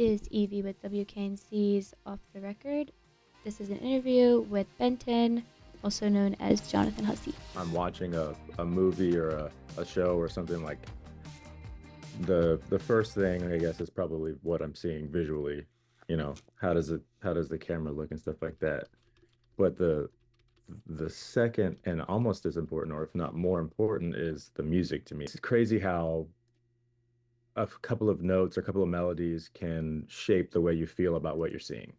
is Evie with WKNC's Off the Record. This is an interview with Benton, also known as Jonathan Hussey. I'm watching a movie or a show or something, like the first thing I guess is probably what I'm seeing visually. How does the camera look and stuff like that. But the second and almost as important, or if not more important, is the music to me. It's crazy how a couple of notes or a couple of melodies can shape the way you feel about what you're seeing.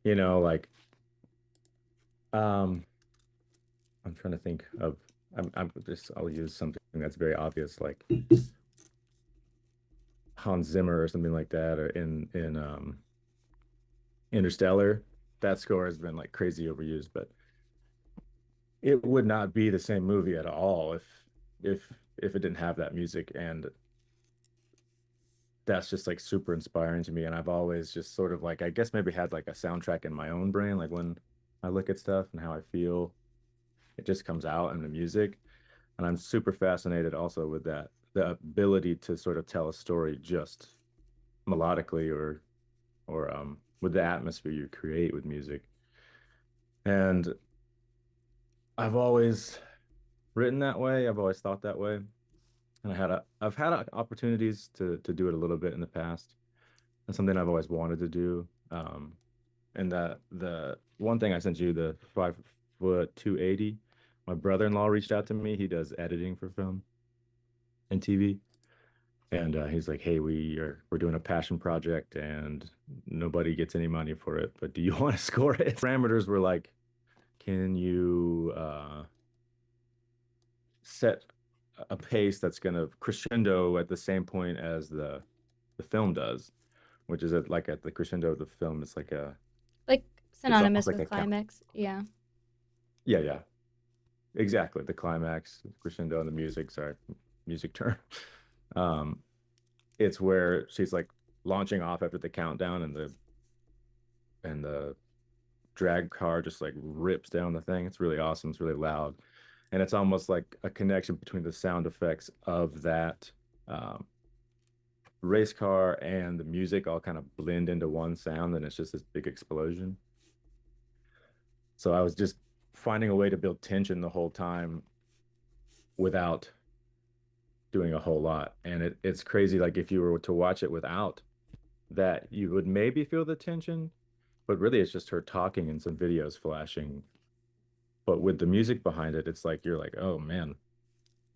Like um I'm trying to think of I'll use something that's very obvious, like Hans Zimmer or something like that, or in Interstellar. That score has been like crazy overused, but it would not be the same movie at all if it didn't have that music. And that's just like super inspiring to me. And I've always just sort of like, I guess, maybe had like a soundtrack in my own brain. Like when I look at stuff and how I feel, it just comes out in the music. And I'm super fascinated also with that, the ability to sort of tell a story just melodically, or with the atmosphere you create with music. And I've always written that way. I've always thought that way. And I've had opportunities to do it a little bit in the past. That's something I've always wanted to do. And the one thing I sent you, the 5 foot 280, my brother-in-law reached out to me. He does editing for film and TV. And he's like, "Hey, we're doing a passion project, and nobody gets any money for it. But do you want to score it?" Parameters were like, "Can you set a pace that's going to crescendo at the same point as the film does, which is at the crescendo of the film. Like It's almost synonymous like with a count. climax. Yeah. Yeah, yeah, exactly. The climax, crescendo, and the music. Sorry, music term. Um, it's where she's like launching off after the countdown, and the drag car just like rips down the thing. It's really awesome. It's really loud, and it's almost like a connection between the sound effects of that um, race car and the music all kind of blend into one sound, and it's just this big explosion. So I was just finding a way to build tension the whole time without doing a whole lot. And it's crazy. Like if you were to watch it without that, you would maybe feel the tension, but really it's just her talking and some videos flashing. But with the music behind it, it's like you're like, oh man,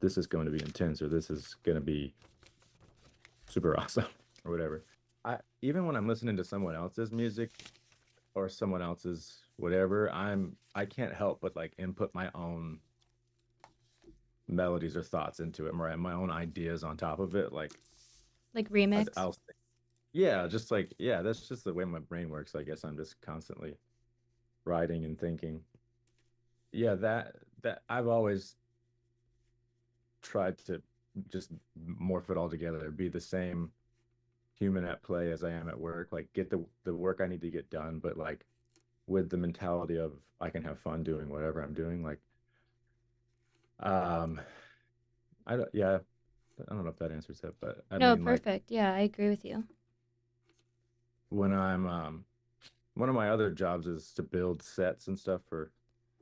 this is going to be intense, or this is going to be super awesome, or whatever. I even when I'm listening to someone else's music or someone else's whatever, I can't help but like input my own melodies or thoughts into it, my own ideas on top of it. Like Like remix. I'll yeah, just like yeah, that's just the way my brain works. I guess I'm just constantly writing and thinking. Yeah, that I've always tried to just morph it all together, be the same human at play as I am at work, like get the work I need to get done, but like with the mentality of I can have fun doing whatever I'm doing. Like um I don't yeah, I don't know if that answers it, but I No, mean like perfect. Yeah, I agree with you. when I'm one of my other jobs is to build sets and stuff for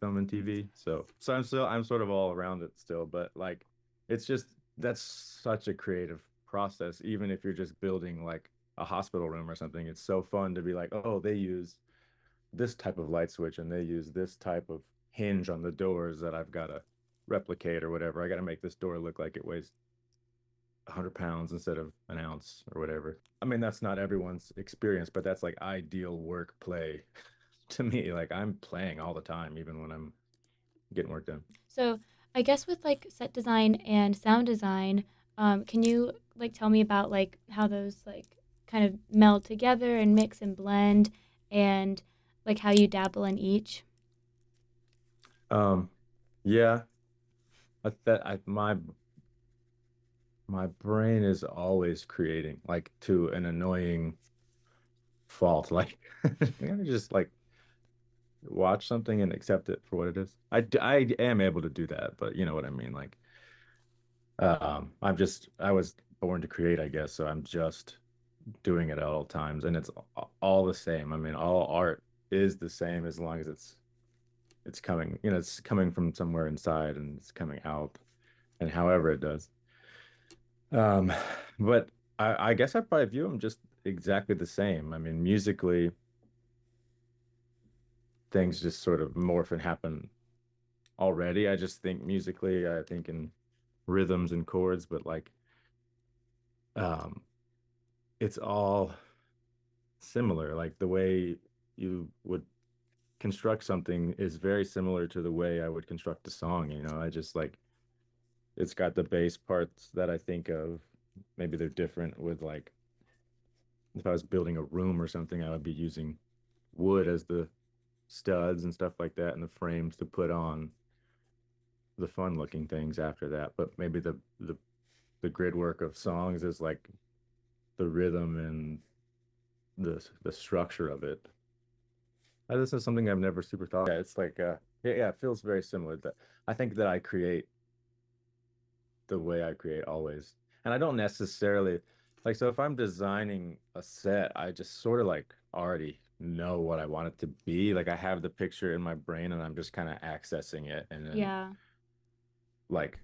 film and TV. So I'm sort of all around it still, but like it's just that's such a creative process. Even if you're just building like a hospital room or something, it's so fun to be like, oh, they use this type of light switch and they use this type of hinge on the doors that I've got to replicate or whatever. I got to make this door look like it weighs 100 pounds instead of an ounce or whatever. I mean, that's not everyone's experience, but that's like ideal work play to me. Like I'm playing all the time, even when I'm getting work done. So I guess with like set design and sound design, can you like tell me about like how those like kind of meld together and mix and blend and like how you dabble in each? Um, yeah, that my brain is always creating, like to an annoying fault. Like I just like watch something and accept it for what it is. I am able to do that, but you know what I mean. Like I was born to create, I guess. So I'm just doing it at all times, and it's all the same. I mean, all art is the same as long as it's coming, it's coming from somewhere inside and it's coming out, and however it does. Um, but I guess I probably view them just exactly the same. I mean, musically, things just sort of morph and happen already. I just think musically, I think in rhythms and chords, but like um it's all similar. Like the way you would construct something is very similar to the way I would construct a song, I just like it's got the bass parts that I think of. Maybe they're different with like if I was building a room or something, I would be using wood as the studs and stuff like that and the frames to put on the fun looking things after that. But maybe the grid work of songs is like the rhythm and the structure of it. This is something I've never super thought. Yeah, it's like yeah, it feels very similar. That I think that I create the way I create always. And I don't necessarily like so if I'm designing a set, I just sort of like already know what I want it to be. Like I have the picture in my brain and I'm just kind of accessing it and then Yeah. like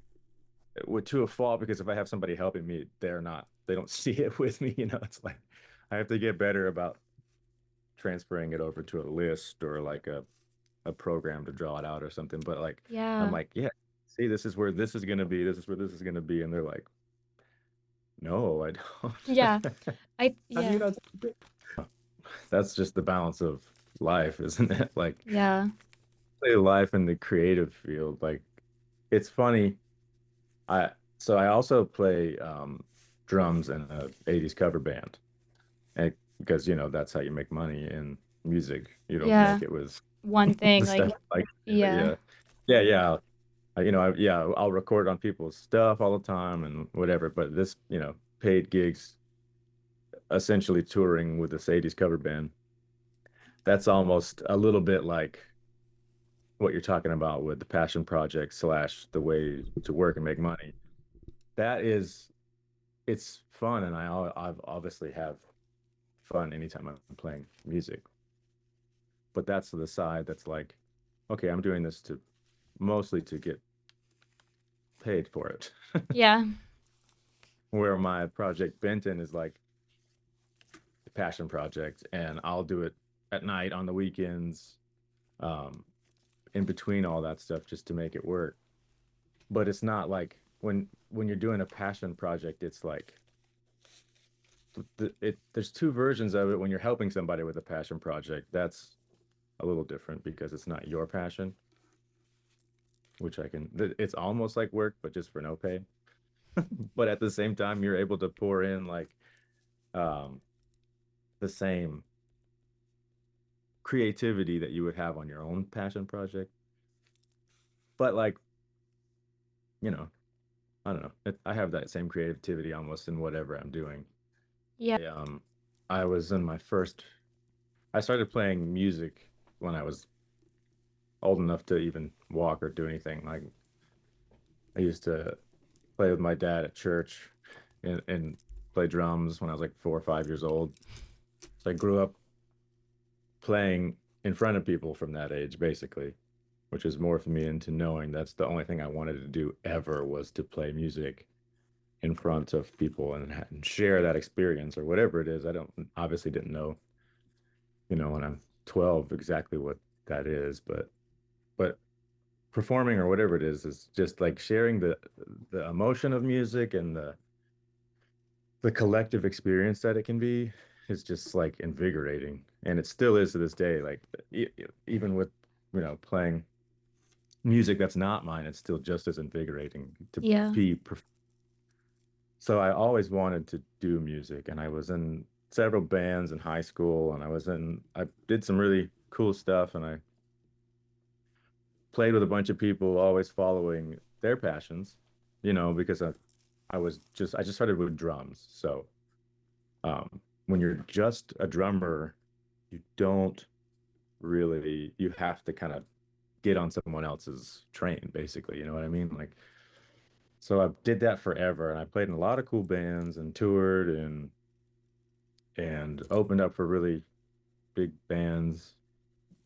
with to a fault because if I have somebody helping me, they don't see it with me, It's like I have to get better about transferring it over to a list or like a program to draw it out or something. But like I'm Yeah. like, yeah, see, this is where this is gonna be, this is where this is gonna be, and they're like, no, I Yeah. don't. How do you Yeah. not? That's just the balance of life, isn't it? Like Yeah. play life in the creative field. Like it's funny. I so I also play drums in a 80s cover band. And because that's how you make money in music. You don't Yeah. make it with One the thing, stuff like, like yeah. yeah. Yeah, yeah. Yeah, I'll record on people's stuff all the time and whatever, but this, paid gigs, essentially touring with the 80s cover band, that's almost a little bit like what you're talking about with the passion project slash the way to work and make money. That is, it's fun, and I've obviously have fun anytime I'm playing music. But that's the side that's like, okay, I'm doing this to mostly to get paid for it. Yeah. Where my project Benton is like the passion project, and I'll do it at night on the weekends, um, in between all that stuff just to make it work. But it's not like when you're doing a passion project, it's like there's two versions of it. When you're helping somebody with a passion project, that's a little different because it's not your passion, which it's almost like work, but just for no pay. But at the same time, you're able to pour in like um, the same creativity that you would have on your own passion project. But like, you know, I don't know. I have that same creativity almost in whatever I'm doing. Yeah. I, I was in my first, I started playing music when I was old enough to even walk or do anything. Like I used to play with my dad at church and play drums when I was like 4 or 5 years old. So I grew up playing in front of people from that age, basically, which has morphed me into knowing that's the only thing I wanted to do ever was to play music in front of people and share that experience or whatever it is. I don't obviously didn't know, when I'm 12 exactly what that is, but performing or whatever it is just like sharing the emotion of music and the collective experience that it can be is just like invigorating. And it still is to this day. Like even with, playing music that's not mine, it's still just as invigorating to Yeah. be. So I always wanted to do music, and I was in several bands in high school, and I did some really cool stuff, and I played with a bunch of people, always following their passions, because I just started with drums. So when you're just a drummer, you don't really, you have to kind of get on someone else's train, basically. You know what I mean? Like, so I did that forever, and I played in a lot of cool bands and toured and and opened up for really big bands.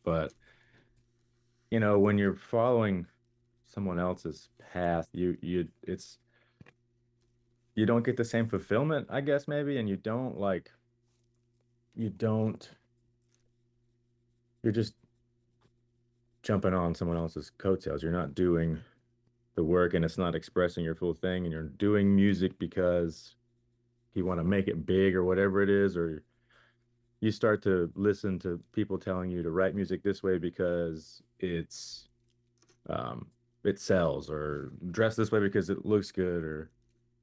But when you're following someone else's path, you don't get the same fulfillment, I guess, maybe, and you don't you're just jumping on someone else's coattails. You're not doing the work, and it's not expressing your full thing, and you're doing music because you want to make it big or whatever it is, or you start to listen to people telling you to write music this way because um it sells, or dress this way because it looks good, or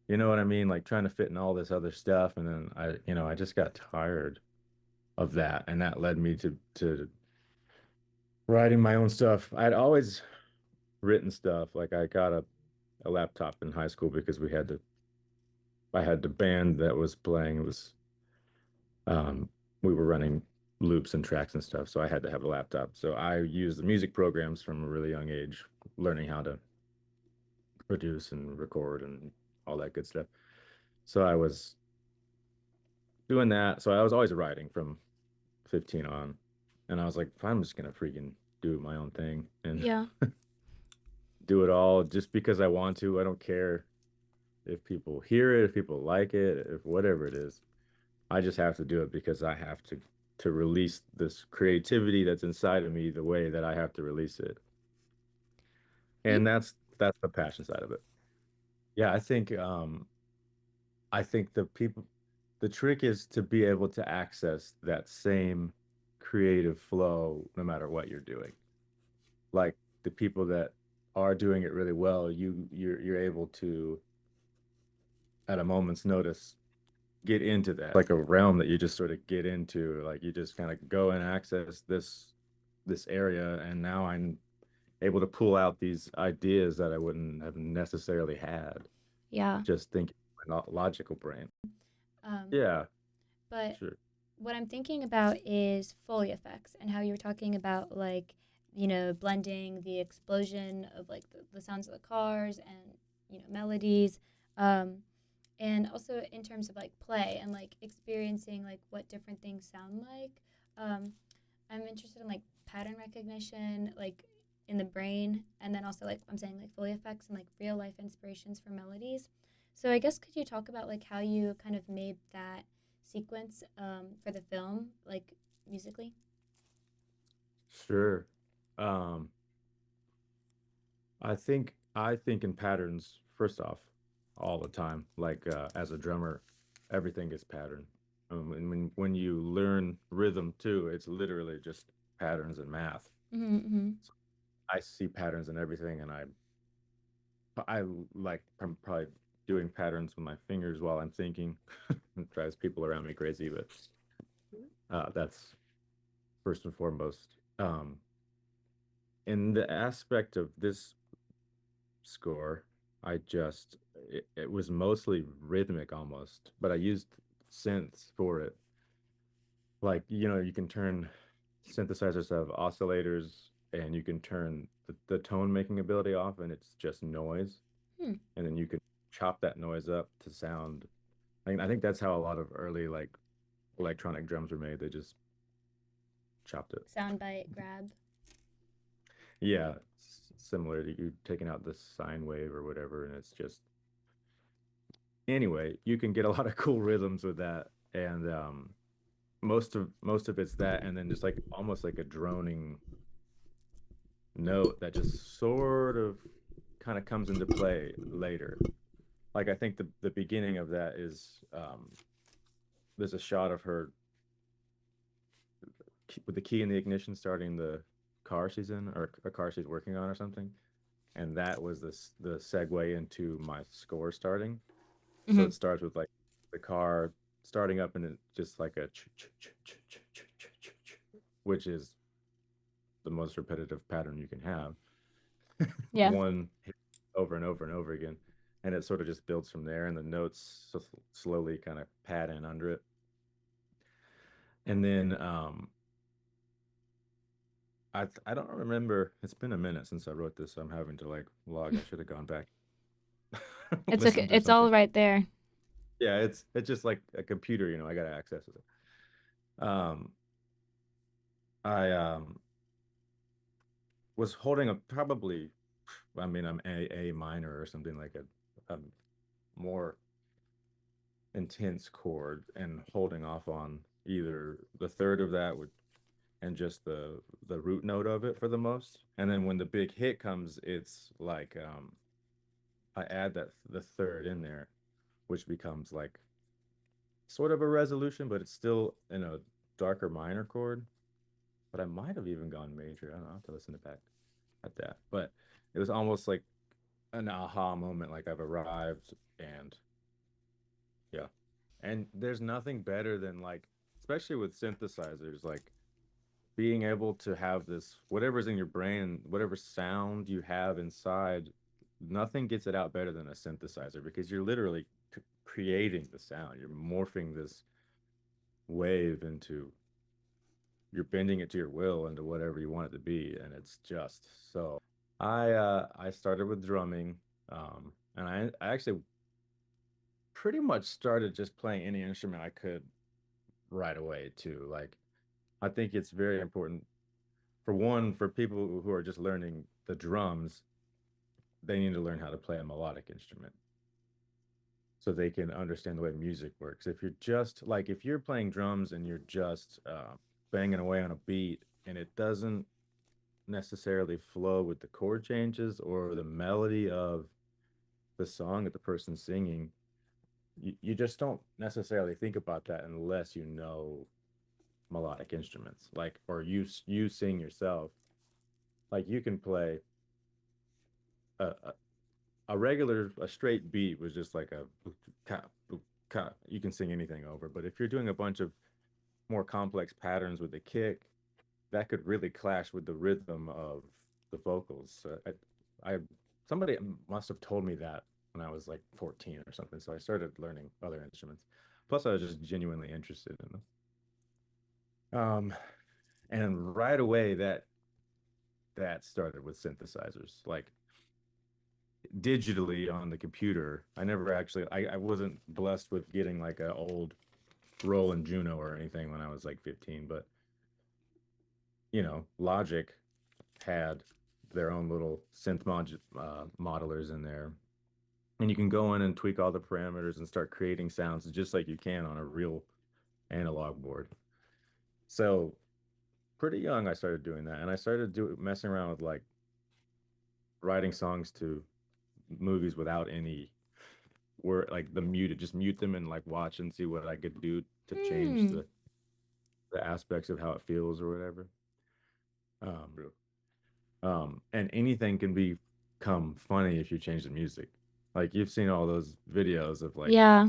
you know what I mean, like trying to fit in all this other stuff. And then I just got tired of that, and that led me to writing my own stuff. I'd always written stuff. Like I got a laptop in high school because I had the band that was playing. It was um we were running loops and tracks and stuff, so I had to have a laptop. So I used the music programs from a really young age, learning how to produce and record and all that good stuff. So I was doing that. So I was always writing from 15 on. And I was like, I'm just gonna freaking do my own thing and Yeah. do it all just because I want to. I don't care if people hear it, if people like it, if whatever it is. I just have to do it because I have to release this creativity that's inside of me the way that I have to release it. You And that's the passion side of it. Yeah, I think the trick is to be able to access that same creative flow no matter what you're doing. Like the people that are doing it really well, you're able to at a moment's notice get into that. Like a realm that you just sort of get into, like you just kind of go and access this area, and now I'm able to pull out these ideas that I wouldn't have necessarily had Yeah. just thinking my logical brain. Um, Yeah, but sure. what I'm thinking about is Foley effects and how you were talking about like, blending the explosion of like the sounds of the cars and, melodies. Um, and also in terms of like play and like experiencing like what different things sound like. Um, I'm interested in like pattern recognition, like in the brain, and then also like I'm saying like Foley effects and like real life inspirations for melodies. So I guess could you talk about like how you kind of made that sequence for the film, like musically? Sure. Um, I think in patterns first off all the time. Like as a drummer, everything is pattern. And when you learn rhythm too, it's literally just patterns and math. Mm-hmm. So I see patterns in everything, and I like I'm probably doing patterns with my fingers while I'm thinking. It drives people around me crazy, but that's first and foremost. In the aspect of this score, it was mostly rhythmic almost, but I used synths for it. Like, you can turn synthesizers have oscillators, and you can turn the tone making ability off, and it's just noise. Hmm. And then you can chop that noise up to sound. I think that's how a lot of early like electronic drums were made. They just chopped it. Soundbite grab. Yeah, similar to you taking out the sine wave or whatever, and it's just anyway, you can get a lot of cool rhythms with that. And most of it's that, and then just like almost like a droning note that just sort of kind of comes into play later. Like I think the beginning of that is there's a shot of her with the key in the ignition starting the car she's in, or a car she's working on or something. And that was the segue into my score starting. So Mm-hmm. it starts with like the car starting up, and it just like which is the most repetitive pattern you can have. Yeah. One hit over and over and over again, and it sort of just builds from there, and the notes slowly kind of pad in under it. And then I don't remember. It's been a minute since I wrote this, so I'm having to like log. I should have gone back, It's okay. listen to It's something. all right there. Yeah, it's just like a computer. I got to access it. Um, I was holding a probably, I mean, I'm A minor or something like a more intense chord and holding off on either the third of that would and just the root note of it for the most. And then when the big hit comes, it's like I add that the third in there, which becomes like sort of a resolution, but it's still in a darker minor chord. But I might have even gone major. I don't know. I have to listen to back at that. But it was almost like an aha moment, like I've arrived and yeah. And there's nothing better than like, especially with synthesizers, like being able to have this, whatever's in your brain, whatever sound you have inside, nothing gets it out better than a synthesizer because you're literally creating the sound. You're morphing this wave into, you're bending it to your will into whatever you want it to be. And it's just so. I started with drumming, and I actually pretty much started just playing any instrument I could right away too. Like I think it's very important for one, for people who are just learning the drums, they need to learn how to play a melodic instrument so they can understand the way music works. If you're just like if you're playing drums and you're just banging away on a beat and it doesn't necessarily flow with the chord changes or the melody of the song that the person's singing, you just don't necessarily think about that unless you know melodic instruments, like or you sing yourself. Like you can play a a regular a straight beat was just like a you can sing anything over. But if you're doing a bunch of more complex patterns with the kick, that could really clash with the rhythm of the vocals. I somebody must have told me that when I was like 14 or something. So I started learning other instruments. Plus, I was just genuinely interested in them. And right away that started with synthesizers. Like digitally on the computer. I never actually I wasn't blessed with getting like an old Roland Juno or anything when I was like 15, but Logic had their own little modelers in there. And you can go in and tweak all the parameters and start creating sounds just like you can on a real analog board. So pretty young, I started doing that, and I started messing around with like writing songs to movies without any were like the muted, just mute them and like watch and see what I could do to change Hmm. the aspects of how it feels or whatever. And anything can become funny if you change the music. Like you've seen all those videos of like Yeah.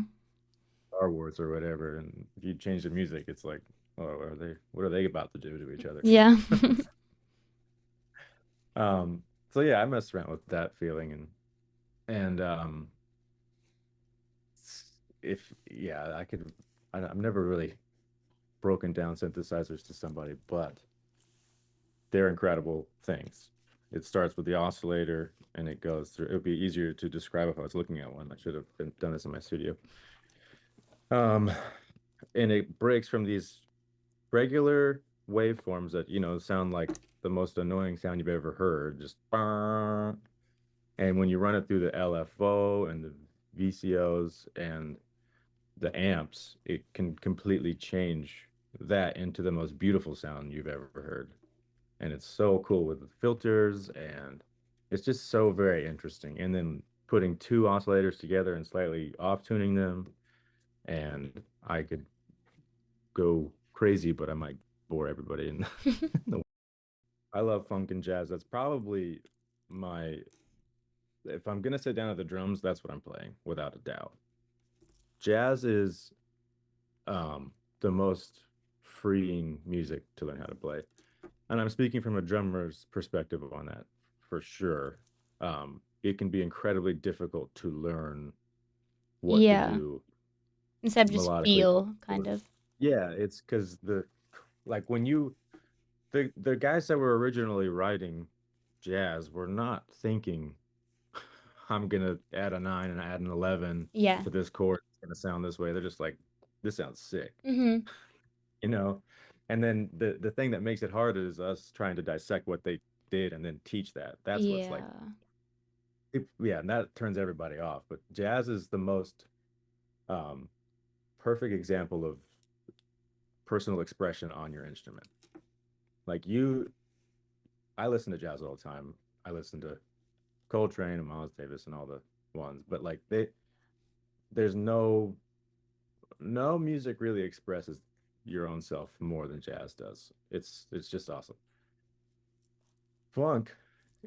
Star Wars or whatever, and if you change the music, it's like, oh, what are they about to do to each other? Yeah. So yeah, I messed around with that feeling and if yeah, I've never really broken down synthesizers to somebody, but they're incredible things. It starts with the oscillator and it goes through. It would be easier to describe if I was looking at one. I should have done this in my studio. Um, and it breaks from these regular waveforms that, sound like the most annoying sound you've ever heard. Just bah. And when you run it through the LFO and the VCOs and the amps, it can completely change that into the most beautiful sound you've ever heard. And it's so cool with the filters and it's just so very interesting. And then putting two oscillators together and slightly off tuning them, and I could go crazy, but I might bore everybody. And I love funk and jazz. That's probably my if I'm gonna sit down at the drums, that's what I'm playing without a doubt. Jazz is the most freeing music to learn how to play. And I'm speaking from a drummer's perspective on that for sure. It can be incredibly difficult to learn what to Yeah. do Instead of just melodically. feel, kind of. Yeah, it's because like when you the guys that were originally writing jazz were not thinking I'm gonna add a nine and add an 11 Yeah. to this chord. It's gonna sound this way. They're just like, this sounds sick. Mhm. you know. And then the thing that makes it hard is us trying to dissect what they did and then teach that. That's what's like, Yeah. yeah, and that turns everybody off. But jazz is the most um, perfect example of personal expression on your instrument. Like I listen to jazz all the time. I listen to Coltrane and Miles Davis and all the ones, but like there's no music really expresses your own self more than jazz does. It's just awesome. Funk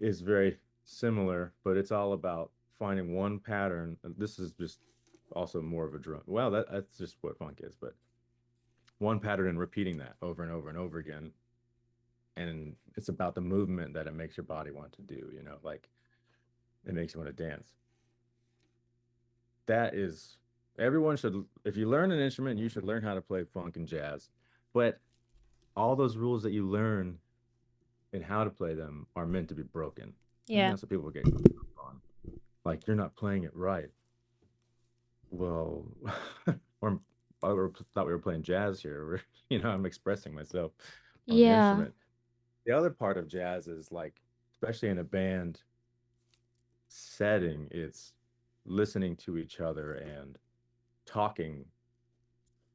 is very similar, but it's all about finding one pattern. This is just also more of a drum. Well, that's just what funk is, but one pattern and repeating that over and over and over again. And it's about the movement that it makes your body want to do, like it makes you want to dance. That is, everyone should, if you learn an instrument, you should learn how to play funk and jazz. But all those rules that you learn and how to play them are meant to be broken. And Yeah. that's what people get on. Like, you're not playing it right. Well, or thought we were playing jazz here. I'm expressing myself on the Yeah. instrument. The other part of jazz is like, especially in a band setting, it's listening to each other and talking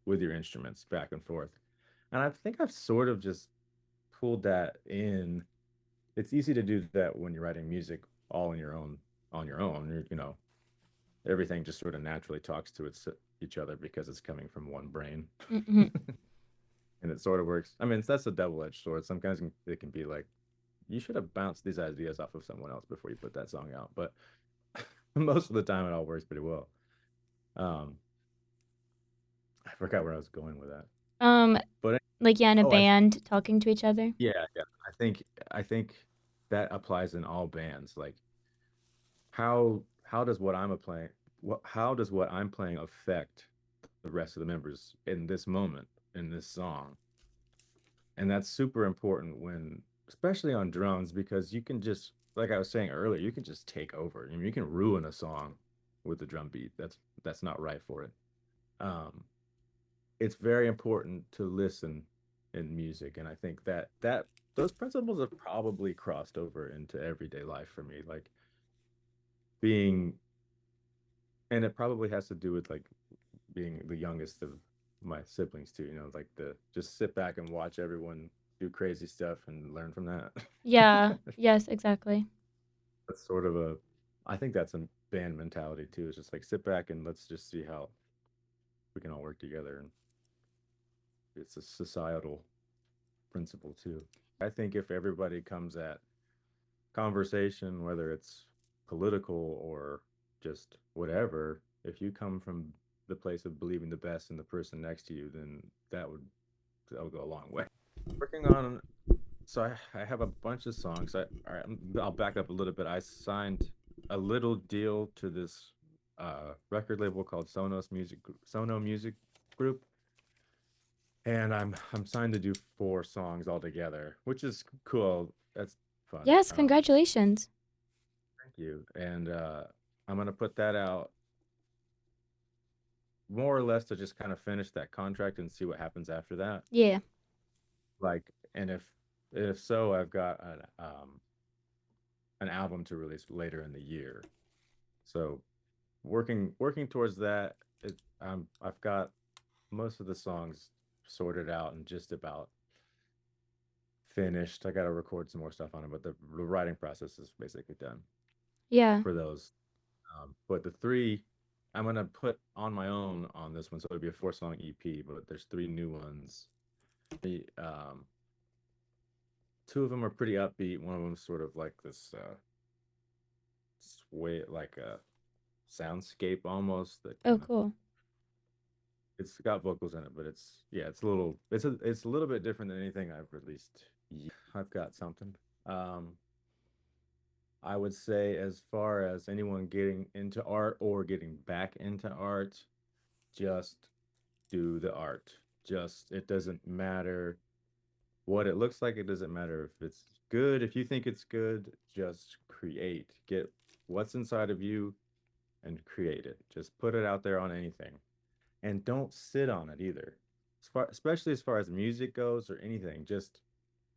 with your instruments back and forth. And I think I've sort of just pulled that in. It's easy to do that when you're writing music all on your own. Everything just sort of naturally talks to each other because it's coming from one brain. Hmm. And it sort of works. I mean, that's a double-edged sword. Sometimes it can be like, you should have bounced these ideas off of someone else before you put that song out. But most of the time, it all works pretty well. Um, I forgot where I was going with that. Um, But like yeah, in a oh, band talking to each other. yeah. I think that applies in all bands. Like how does what I'm playing affect the rest of the members in this moment in this song? And that's super important when, especially on drums, because you can just, like I was saying earlier, you can just take over. I mean, you can ruin a song with the drum beat. That's not right for it. Um, it's very important to listen in music, and I think that those principles have probably crossed over into everyday life for me, like being, and it probably has to do with like being the youngest of my siblings too, like the just sit back and watch everyone do crazy stuff and learn from that. Yeah. Yes, exactly. That's sort of I think that's a band mentality too. It's just like sit back and let's just see how we can all work together. And it's a societal principle too. I think if everybody comes at conversation, whether it's political or just whatever, if you come from the place of believing the best in the person next to you, then that would go a long way. Working on, so I have a bunch of songs. All right, I'll back up a little bit. I signed a little deal to this record label called Sono Music Group, and I'm signed to do 4 songs altogether, which is cool. That's fun. Yes, congratulations. Thank you. And I'm gonna put that out more or less to just kind of finish that contract and see what happens after that. Yeah. Like, and if so, I've got an album to release later in the year. So working towards that. I've got most of the songs sorted out and just about finished. I got to record some more stuff on it, but the writing process is basically done Yeah. for those. But the three I'm gonna put on my own on this one, so it'll be a 4-song EP. But there's 3 new ones. Um, 2 of them are pretty upbeat. One of them is sort of like this sway, like a soundscape almost. That Oh, kind of, cool. it's got vocals in it, but it's a little bit different than anything I've released. I've got something. Um, I would say, as far as anyone getting into art or getting back into art, just do the art. Just, it doesn't matter what it looks like. It doesn't matter if it's good. If you think it's good, just create. Get what's inside of you and create it. Just put it out there on anything. And don't sit on it either. especially as far as music goes or anything, just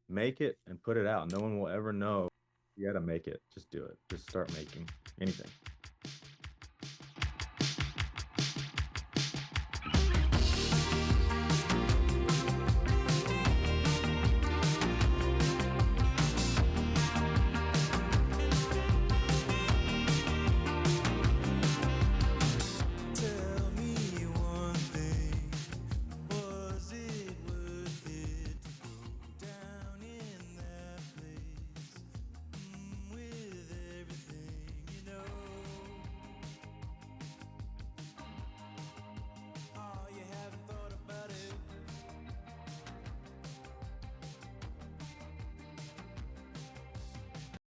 make it and put it out. No one will ever know. You got to make it. Just do it. Just start making anything.